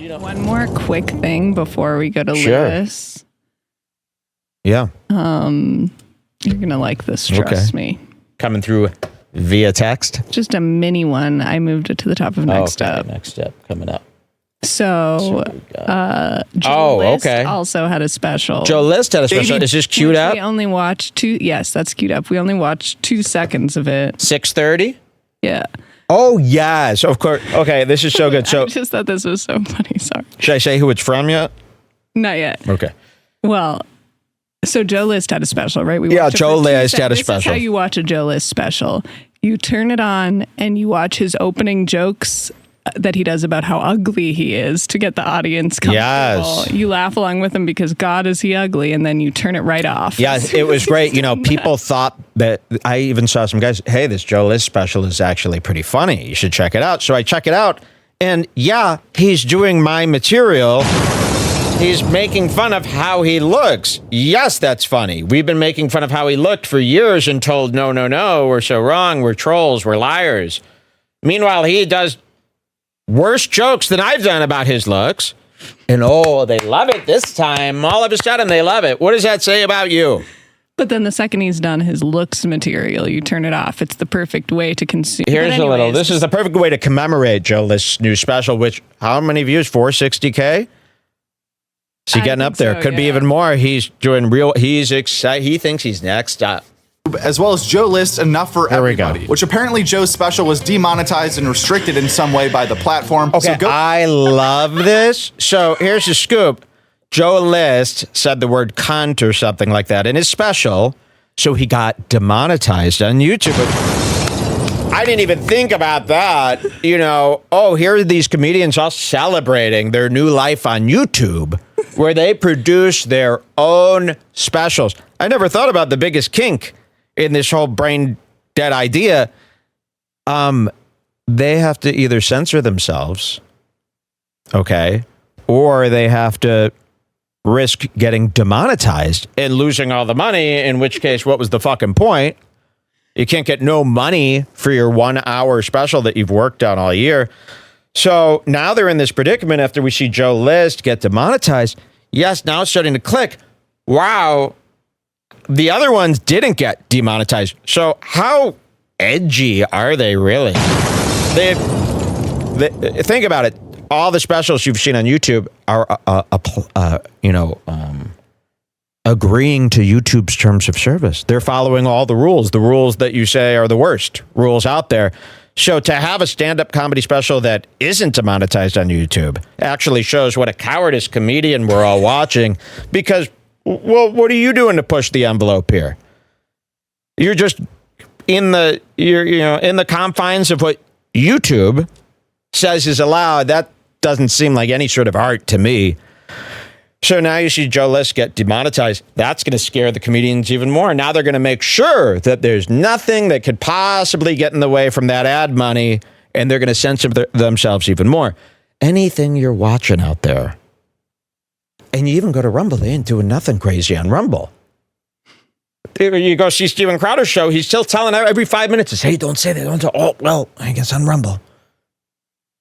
One more quick thing before we go to Lewis. Yeah. You're going to like this, trust me. Coming through via text? Just a mini one. I moved it to the top of Next Up. Next Up coming up. So, Joe List also had a special. Joe List had a special. Is this queued up? We only watched yes, that's queued up. We only watched 2 seconds of it. 6:30? Yeah. Oh, yes, of course. Okay, this is so good. So I just thought this was so funny. Sorry. Should I say who it's from yet? Not yet. Okay. Well, so Joe List had a special, right? Joe List had a special. This is how you watch a Joe List special. You turn it on and you watch his opening jokes that he does about how ugly he is to get the audience comfortable. Yes. You laugh along with him because God, is he ugly? And then you turn it right off. Yeah, it was great. People thought that, I even saw some guys, hey, this Joe List special is actually pretty funny. You should check it out. So I check it out. And yeah, he's doing my material. He's making fun of how he looks. Yes, that's funny. We've been making fun of how he looked for years and told, no, we're so wrong. We're trolls. We're liars. Meanwhile, he does worse jokes than I've done about his looks. And they love it this time. All of a sudden, they love it. What does that say about you? But then the second he's done his looks material, you turn it off. It's the perfect way to consume. This is the perfect way to commemorate Joe List's new special, which, how many views? 460K? Is he getting up there? Could be even more. He's doing he's excited. He thinks he's next up. As well as Joe List, Enough for Everybody, which apparently Joe's special was demonetized and restricted in some way by the platform. Okay, I love this. So here's the scoop. Joe List said the word cunt or something like that in his special, so he got demonetized on YouTube. I didn't even think about that. Here are these comedians all celebrating their new life on YouTube, where they produce their own specials. I never thought about the biggest kink in this whole brain dead idea. They have to either censor themselves, or they have to risk getting demonetized and losing all the money, in which case, what was the fucking point? You can't get no money for your 1 hour special that you've worked on all year. So now they're in this predicament after we see Joe List get demonetized. Yes, now it's starting to click. Wow. The other ones didn't get demonetized. So how edgy are they really? They think about it. All the specials you've seen on YouTube are, agreeing to YouTube's terms of service. They're following all the rules that you say are the worst rules out there. So to have a stand-up comedy special that isn't demonetized on YouTube actually shows what a cowardice comedian we're all watching, because, well, what are you doing to push the envelope here? You're just in the confines of what YouTube says is allowed. That doesn't seem like any sort of art to me. So now you see Joe List get demonetized. That's going to scare the comedians even more. Now they're going to make sure that there's nothing that could possibly get in the way from that ad money, and they're going to censor themselves even more. Anything you're watching out there, and you even go to Rumble, they ain't doing nothing crazy on Rumble. You go see Steven Crowder's show, he's still telling every 5 minutes, hey, don't say that. Don't say, oh, well, I guess on Rumble.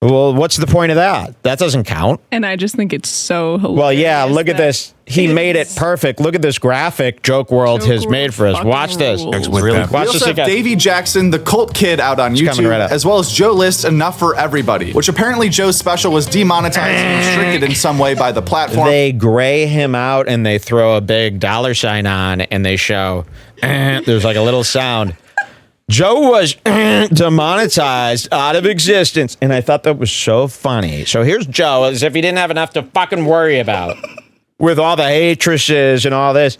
Well, what's the point of that? That doesn't count. And I just think it's so hilarious. Well, yeah, look at this. He made it perfect. Look at this graphic Joke World has made for us. Watch this. We also have Davey Jackson, the Cult Kid, out on YouTube, as well as Joe List, Enough for Everybody, which apparently Joe's special was demonetized and restricted in some way by the platform. They gray him out and they throw a big $sign on and they show, there's like a little sound. Joe was demonetized out of existence. And I thought that was so funny. So here's Joe, as if he didn't have enough to fucking worry about with all the waitresses and all this.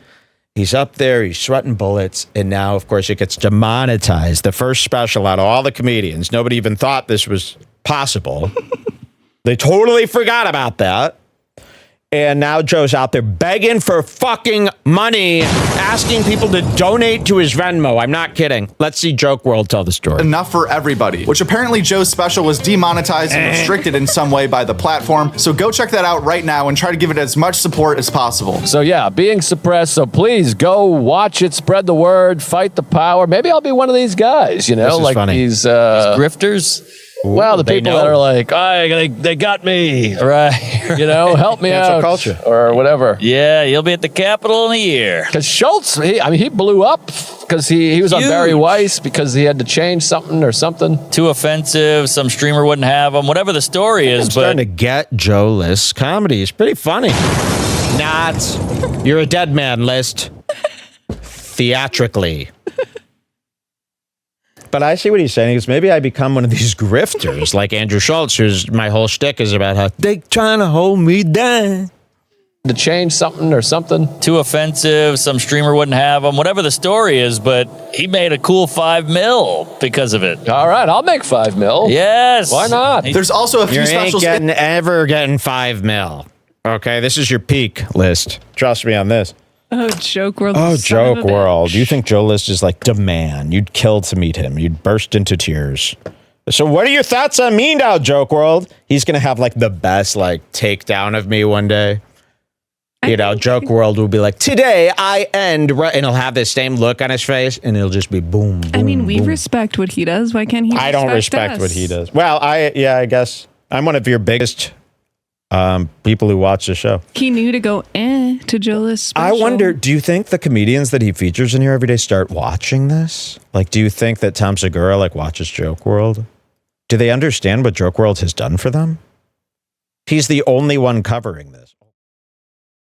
He's up there, he's sweating bullets. And now, of course, it gets demonetized. The first special out of all the comedians. Nobody even thought this was possible. They totally forgot about that. And now Joe's out there begging for fucking money, asking people to donate to his Venmo. I'm not kidding. Let's see Joke World tell the story. Enough for Everybody, which apparently Joe's special was demonetized and restricted in some way by the platform. So go check that out right now and try to give it as much support as possible. So yeah, being suppressed. So please go watch it, spread the word, fight the power. Maybe I'll be one of these guys, like funny. These grifters. Well, the they people know. that are like, they got me. Right. Help me Cancel out. culture. Or whatever. Yeah, you'll be at the Capitol in a year. Because Schultz, he blew up because he was on Huge. Barry Weiss because he had to change something or something. Too offensive. Some streamer wouldn't have him. Whatever the story is, I'm starting to get Joe List's comedy. It's pretty funny. Not. You're a dead man, List. Theatrically. But I see what he's saying. Is maybe I become one of these grifters like Andrew Schultz, who's my whole shtick is about how they trying to hold me down. To change something or something. Too offensive. Some streamer wouldn't have him. Whatever the story is, but he made a cool $5 million because of it. All right, I'll make $5 million. Yes. Why not? There's also a few You ain't specials. ever getting $5 million. Okay, this is your peak, List. Trust me on this. Oh, Joke World. Oh, son of Joke a bitch. World. You think Joe List is like the man. You'd kill to meet him. You'd burst into tears. So what are your thoughts on me now, Joke World? He's going to have like the best like takedown of me one day. Joke World will be like, today I end, and he'll have this same look on his face, and it'll just be boom, boom, I mean, we boom. respect what he does. Why can't he? I don't respect us? what he does. Well, I guess I'm one of your biggest people who watch the show. He knew to go to Joe List's special. I wonder, do you think the comedians that he features in here every day start watching this? Like, do you think that Tom Segura like watches Joke World? Do they understand what Joke World has done for them? He's the only one covering this.